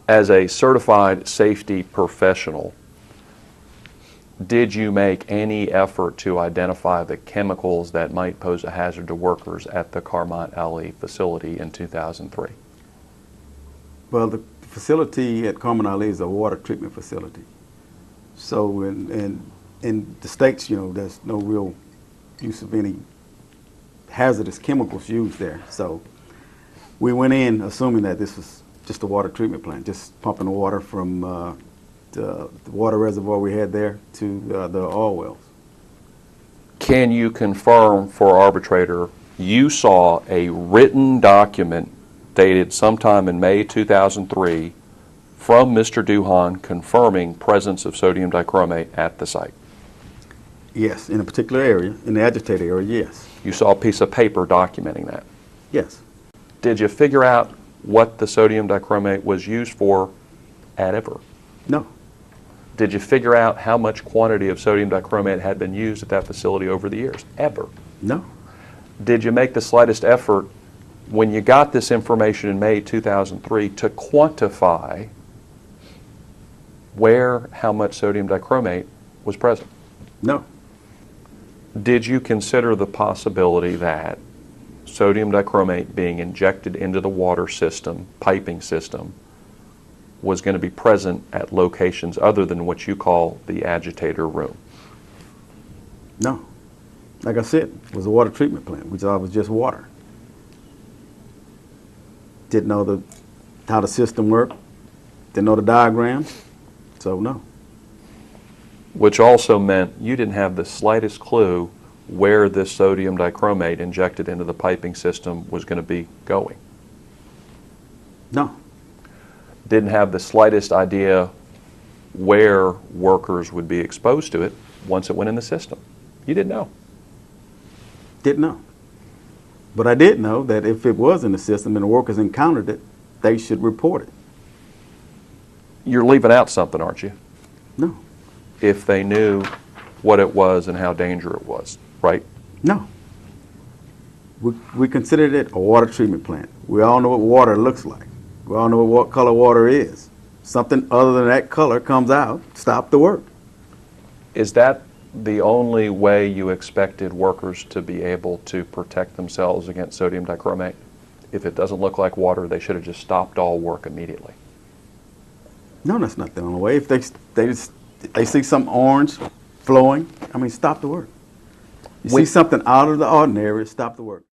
As a certified safety professional, did you make any effort to identify the chemicals that might pose a hazard to workers at the Qarmat Ali facility in 2003? Well, the facility at Qarmat Ali is a water treatment facility. So in the States, there's no real use of any hazardous chemicals used there. So we went in assuming that this was just a water treatment plant, just pumping water from the water reservoir we had there to the oil wells. Can you confirm for arbitrator you saw a written document dated sometime in May 2003 from Mr. Duhan confirming presence of sodium dichromate at the site? Yes, in a particular area, in the agitated area, yes. You saw a piece of paper documenting that? Yes. Did you figure out what the sodium dichromate was used for at ever? No. Did you figure out how much quantity of sodium dichromate had been used at that facility over the years? Ever? No. Did you make the slightest effort when you got this information in May 2003 to quantify how much sodium dichromate was present? No. Did you consider the possibility that sodium dichromate being injected into the water system, piping system, was going to be present at locations other than what you call the agitator room? No. Like I said, it was a water treatment plant. We thought it was just water. Didn't know how the system worked. Didn't know the diagrams. So no. Which also meant you didn't have the slightest clue where this sodium dichromate injected into the piping system was going to be going. No. Didn't have the slightest idea where workers would be exposed to it once it went in the system. You didn't know. Didn't know. But I did know that if it was in the system and the workers encountered it, they should report it. You're leaving out something, aren't you? No. If they knew what it was and how dangerous it was, right? No. We considered it a water treatment plant. We all know what water looks like. We all know what color water is. Something other than that color comes out, stop the work. Is that the only way you expected workers to be able to protect themselves against sodium dichromate? If it doesn't look like water, they should have just stopped all work immediately. No, that's not the only way. If they see something orange flowing, stop the work. You see something out of the ordinary, stop the work.